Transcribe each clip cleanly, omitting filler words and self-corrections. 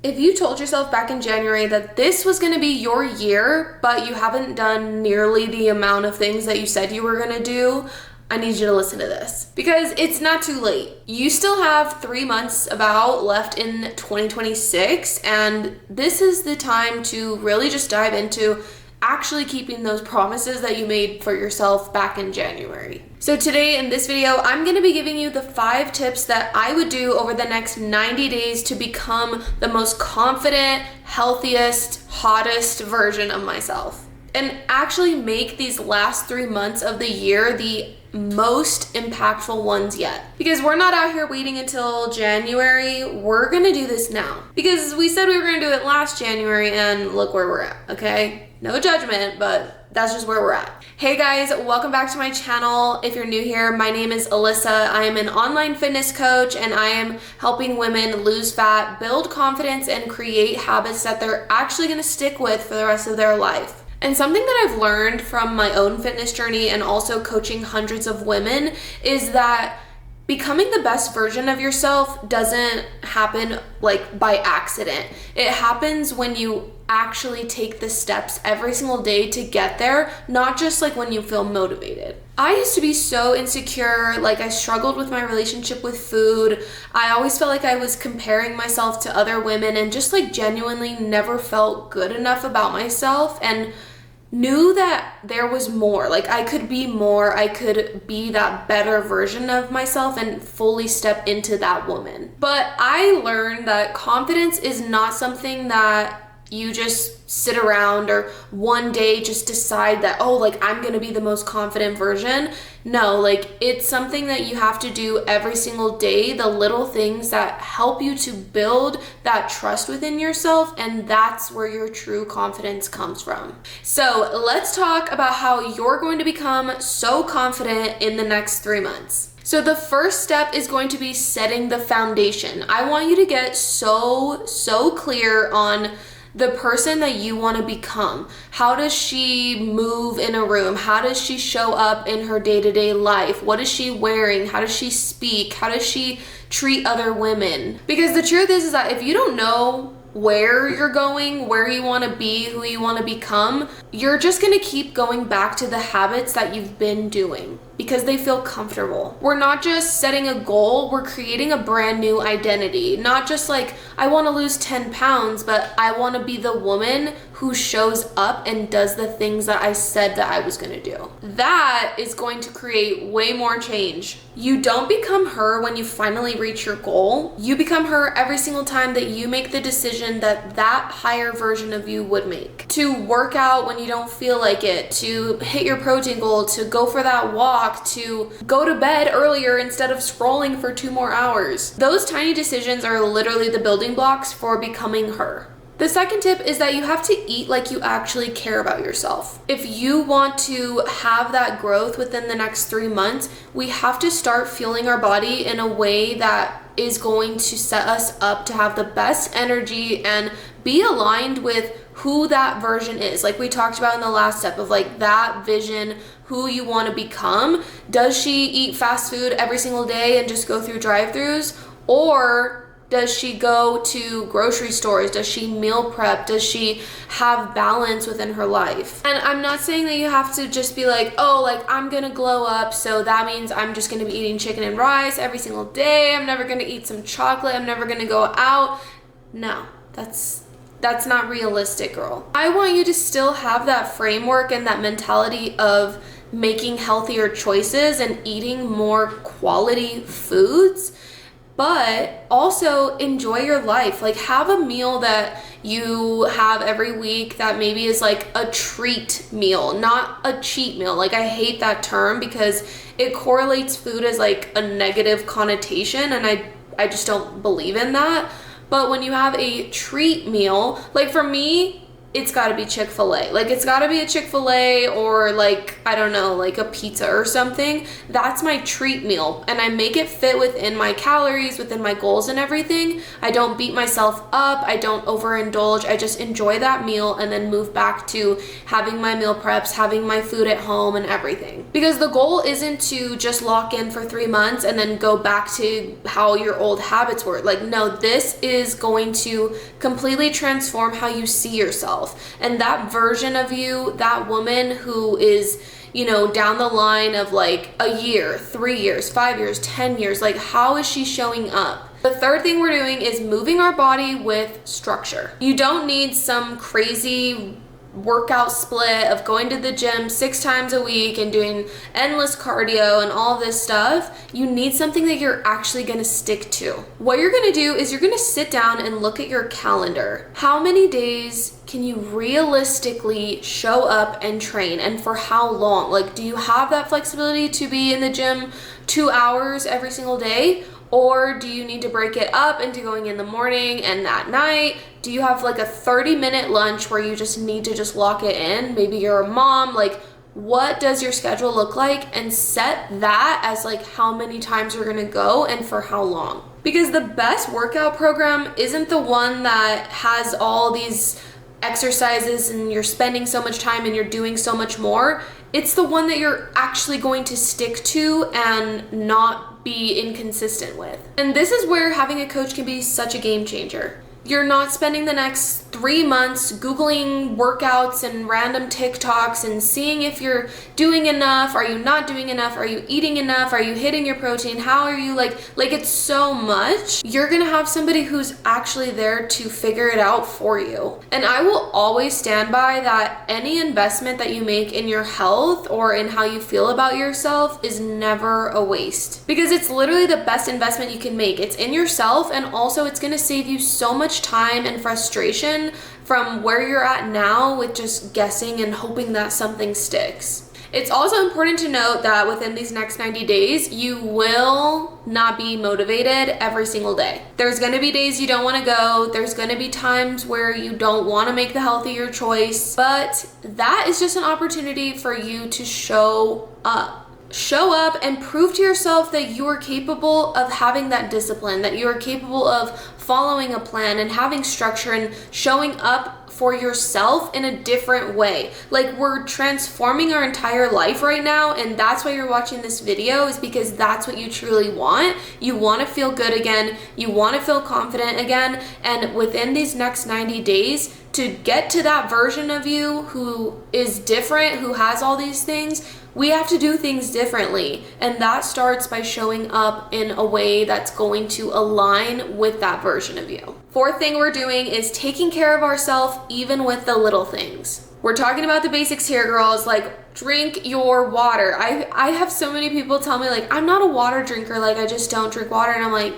If you told yourself back in January that this was going to be your year, but you haven't done nearly the amount of things that you said you were going to do, I need you to listen to this because it's not too late. You still have 3 months about left in 2026, and this is the time to really just dive into actually keeping those promises that you made for yourself back in January. So today in this video, I'm going to be giving you the 5 tips that I would do over the next 90 days to become the most confident, healthiest, hottest version of myself. And actually make these last 3 months of the year the most impactful ones yet. Because we're not out here waiting until January, we're gonna do this now. Because we said we were gonna do it last January and look where we're at, okay? No judgment, but that's just where we're at. Hey guys, welcome back to my channel. If you're new here, my name is Alyssa. I am an online fitness coach and I am helping women lose fat, build confidence, and create habits that they're actually gonna stick with for the rest of their life. And something that I've learned from my own fitness journey and also coaching hundreds of women is that becoming the best version of yourself doesn't happen like by accident. It happens when you actually take the steps every single day to get there, not just like when you feel motivated. I used to be so insecure, like I struggled with my relationship with food. I always felt like I was comparing myself to other women and just like genuinely never felt good enough about myself and knew that there was more. Like I could be more, I could be that better version of myself and fully step into that woman. But I learned that confidence is not something that you just sit around or one day just decide that, oh, like I'm gonna be the most confident version. No, like it's something that you have to do every single day, the little things that help you to build that trust within yourself, and that's where your true confidence comes from. So let's talk about how you're going to become so confident in the next 3 months. So the first step is going to be setting the foundation. I want you to get so clear on the person that you want to become. How does she move in a room? How does she show up in her day-to-day life? What is she wearing? How does she speak? How does she treat other women? Because the truth is that if you don't know where you're going, where you want to be, who you want to become, you're just going to keep going back to the habits that you've been doing because they feel comfortable. We're not just setting a goal, we're creating a brand new identity. Not just like, I want to lose 10 pounds, but I want to be the woman who shows up and does the things that I said that I was going to do. That is going to create way more change. You don't become her when you finally reach your goal. You become her every single time that you make the decision that that higher version of you would make. To work out when you don't feel like it, to hit your protein goal, to go for that walk, to go to bed earlier instead of scrolling for 2 more hours. Those tiny decisions are literally the building blocks for becoming her. The second tip is that you have to eat like you actually care about yourself. If you want to have that growth within the next 3 months, we have to start fueling our body in a way that is going to set us up to have the best energy and be aligned with who that version is. Like we talked about in the last step of like that vision, who you want to become. Does she eat fast food every single day and just go through drive-thrus? Or does she go to grocery stores? Does she meal prep? Does she have balance within her life? And I'm not saying that you have to just be like, oh, like I'm gonna glow up, so that means I'm just gonna be eating chicken and rice every single day. I'm never gonna eat some chocolate. I'm never gonna go out. No, that's not realistic, girl. I want you to still have that framework and that mentality of making healthier choices and eating more quality foods, but also enjoy your life. Like have a meal that you have every week that maybe is like a treat meal, not a cheat meal. Like I hate that term because it correlates food as like a negative connotation, and I just don't believe in that. But when you have a treat meal, like for me, it's got to be Chick-fil-A. Like, it's got to be a Chick-fil-A or, like, I don't know, like a pizza or something. That's my treat meal. And I make it fit within my calories, within my goals and everything. I don't beat myself up. I don't overindulge. I just enjoy that meal and then move back to having my meal preps, having my food at home and everything. Because the goal isn't to just lock in for 3 months and then go back to how your old habits were. Like, no, this is going to completely transform how you see yourself. And that version of you, that woman who is, you know, down the line of like a year, 3 years, 5 years, 10 years, like how is she showing up? The third thing we're doing is moving our body with structure. You don't need some crazy workout split of going to the gym 6 times a week and doing endless cardio and all this stuff. You need something that you're actually going to stick to. What you're going to do is you're going to sit down and look at your calendar. How many days can you realistically show up and train, and for how long? Like, do you have that flexibility to be in the gym 2 hours every single day? Or do you need to break it up into going in the morning and at night? Do you have like a 30-minute lunch where you just need to just lock it in? Maybe you're a mom. Like, what does your schedule look like? And set that as like how many times you're gonna go and for how long. Because the best workout program isn't the one that has all these exercises and you're spending so much time and you're doing so much more. It's the one that you're actually going to stick to and not be inconsistent with. And this is where having a coach can be such a game changer. You're not spending the next 3 months Googling workouts and random TikToks and seeing if you're doing enough. Are you not doing enough? Are you eating enough? Are you hitting your protein? How are you like it's so much. You're gonna have somebody who's actually there to figure it out for you. And I will always stand by that any investment that you make in your health or in how you feel about yourself is never a waste. Because it's literally the best investment you can make. It's in yourself, and also it's gonna save you so much time and frustration from where you're at now with just guessing and hoping that something sticks. It's also important to note that within these next 90 days, you will not be motivated every single day. There's going to be days you don't want to go. There's going to be times where you don't want to make the healthier choice, but that is just an opportunity for you to show up. Show up and prove to yourself that you are capable of having that discipline, that you are capable of following a plan and having structure and showing up for yourself in a different way. Like, we're transforming our entire life right now, and that's why you're watching this video, is because that's what you truly want. You want to feel good again. You want to feel confident again. And within these next 90 days, to get to that version of you who is different, who has all these things, we have to do things differently. And that starts by showing up in a way that's going to align with that version of you. Fourth thing we're doing is taking care of ourselves, even with the little things. We're talking about the basics here, girls. Like, drink your water. I have so many people tell me, like, I'm not a water drinker. Like, I just don't drink water. And I'm like,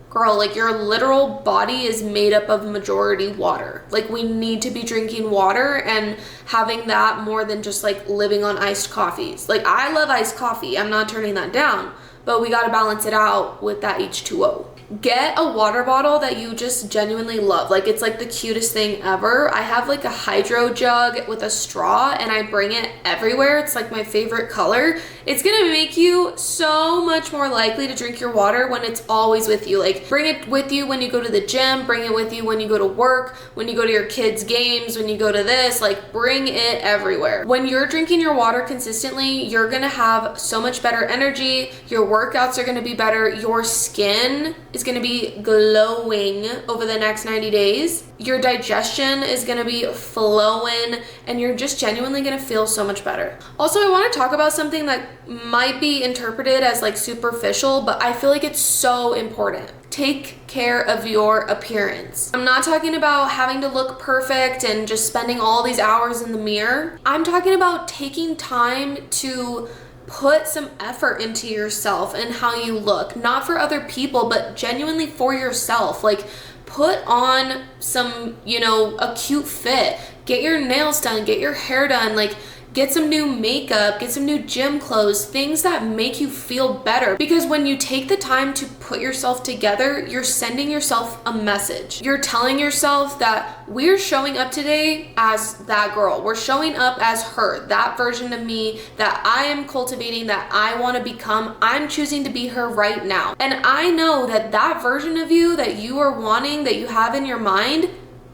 girl, like, your literal body is made up of majority water. Like, we need to be drinking water and having that more than just like living on iced coffees. Like, I love iced coffee. I'm not turning that down, but we got to balance it out with that H2O. Get a water bottle that you just genuinely love. Like, it's like the cutest thing ever. I have like a hydro jug with a straw and I bring it everywhere. It's like my favorite color. It's gonna make you so much more likely to drink your water when it's always with you. Like, bring it with you when you go to the gym, bring it with you when you go to work, when you go to your kids' games, when you go to this, like, bring it everywhere. When you're drinking your water consistently, you're gonna have so much better energy. Your workouts are gonna be better. Your skin is going to be glowing over the next 90 days. Your digestion is going to be flowing, and you're just genuinely going to feel so much better. Also, I want to talk about something that might be interpreted as like superficial, but I feel like it's so important. Take care of your appearance. I'm not talking about having to look perfect and just spending all these hours in the mirror. I'm talking about taking time to put some effort into yourself and how you look, not for other people, but genuinely for yourself. Like, put on some, a cute fit, get your nails done, get your hair done, like, get some new makeup, get some new gym clothes, things that make you feel better. Because when you take the time to put yourself together, you're sending yourself a message. You're telling yourself that we're showing up today as that girl. We're showing up as her, that version of me that I am cultivating, that I want to become. I'm choosing to be her right now. And I know that that version of you that you are wanting, that you have in your mind,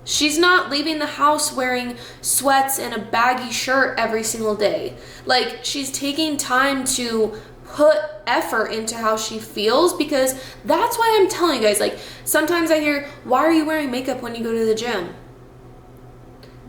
she's not leaving the house wearing sweats and a baggy shirt every single day. Like, she's taking time to put effort into how she feels, because that's why I'm telling you guys, like, sometimes I hear, why are you wearing makeup when you go to the gym?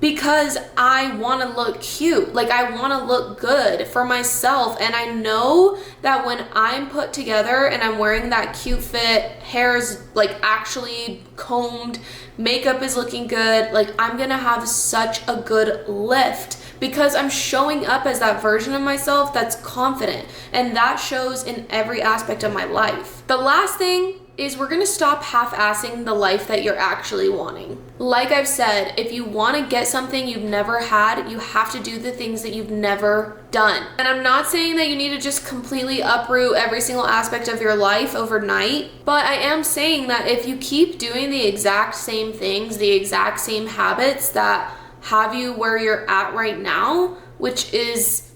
Because I want to look cute. Like, I want to look good for myself. And I know that when I'm put together and I'm wearing that cute fit, hair is like actually combed, makeup is looking good, like, I'm going to have such a good lift because I'm showing up as that version of myself that's confident. And that shows in every aspect of my life. The last thing is we're gonna stop half-assing the life that you're actually wanting. Like I've said, if you wanna get something you've never had, you have to do the things that you've never done. And I'm not saying that you need to just completely uproot every single aspect of your life overnight, but I am saying that if you keep doing the exact same things, the exact same habits that have you where you're at right now, which is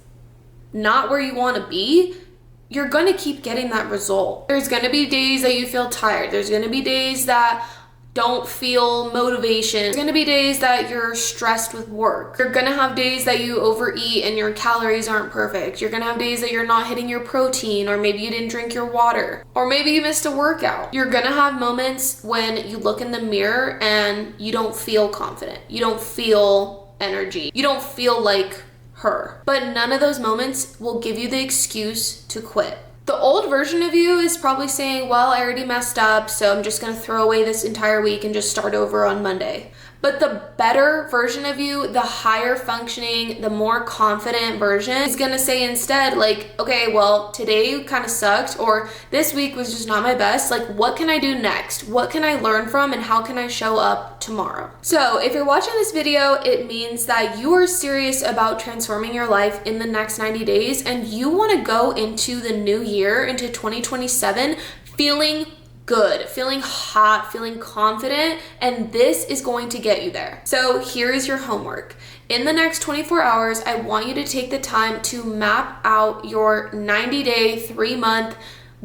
not where you wanna be, you're going to keep getting that result. There's going to be days that you feel tired. There's going to be days that don't feel motivation. There's going to be days that you're stressed with work. You're going to have days that you overeat and your calories aren't perfect. You're going to have days that you're not hitting your protein, or maybe you didn't drink your water, or maybe you missed a workout. You're going to have moments when you look in the mirror and you don't feel confident. You don't feel energy. You don't feel like her. But none of those moments will give you the excuse to quit. The old version of you is probably saying, well, I already messed up, so I'm just gonna throw away this entire week and just start over on Monday. But the better version of you, the higher functioning, the more confident version is gonna say instead, like, okay, well, today kind of sucked, or this week was just not my best. Like, what can I do next? What can I learn from, and how can I show up tomorrow? So if you're watching this video, it means that you are serious about transforming your life in the next 90 days, and you wanna go into the new year, into 2027, feeling good, feeling hot, feeling confident, and this is going to get you there. So here is your homework. In the next 24 hours, I want you to take the time to map out your 90-day, 3-month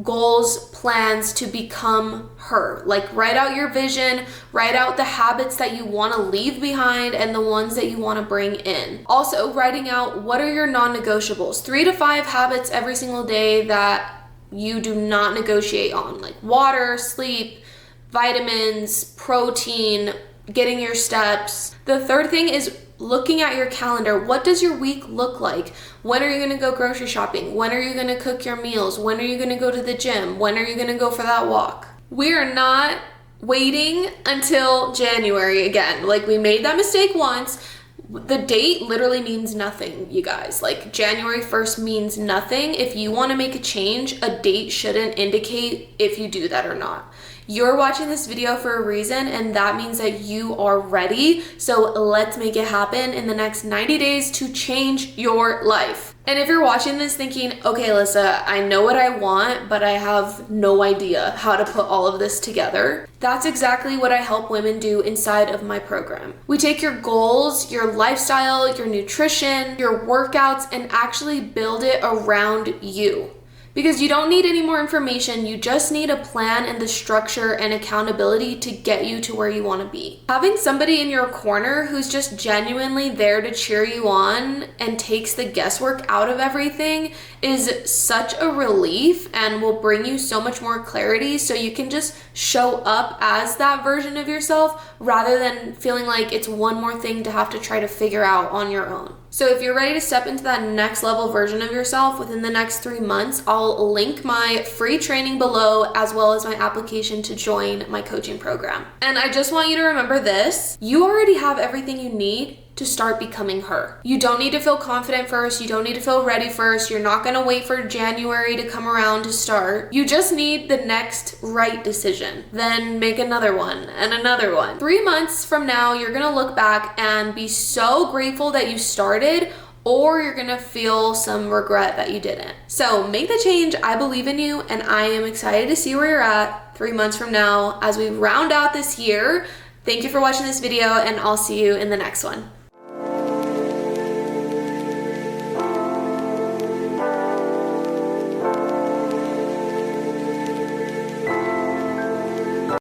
goals, plans to become her. Like, write out your vision, write out the habits that you want to leave behind and the ones that you want to bring in. Also, writing out what are your non-negotiables, 3 to 5 habits every single day that you do not negotiate on, like water, sleep, vitamins, protein, getting your steps. The third thing is looking at your calendar. What does your week look like? When are you going to go grocery shopping? When are you going to cook your meals? When are you going to go to the gym? When are you going to go for that walk? We are not waiting until January again. Like, we made that mistake once. The date literally means nothing, you guys. Like, January 1st means nothing. If you want to make a change, a date shouldn't indicate if you do that or not. You're watching this video for a reason, and that means that you are ready. So let's make it happen in the next 90 days to change your life. And if you're watching this thinking, okay, Alyssa, I know what I want, but I have no idea how to put all of this together, that's exactly what I help women do inside of my program. We take your goals, your lifestyle, your nutrition, your workouts, and actually build it around you. Because you don't need any more information, you just need a plan and the structure and accountability to get you to where you want to be. Having somebody in your corner who's just genuinely there to cheer you on and takes the guesswork out of everything is such a relief and will bring you so much more clarity, so you can just show up as that version of yourself rather than feeling like it's one more thing to have to try to figure out on your own. So if you're ready to step into that next level version of yourself within the next 3 months, I'll link my free training below as well as my application to join my coaching program. And I just want you to remember this: you already have everything you need to start becoming her. You don't need to feel confident first. You don't need to feel ready first. You're not going to wait for January to come around to start. You just need the next right decision. Then make another one and another one. 3 months from now, you're going to look back and be so grateful that you started or you're gonna feel some regret that you didn't. So make the change. I believe in you, and I am excited to see where you're at 3 months from now as we round out this year. Thank you for watching this video, and I'll see you in the next one.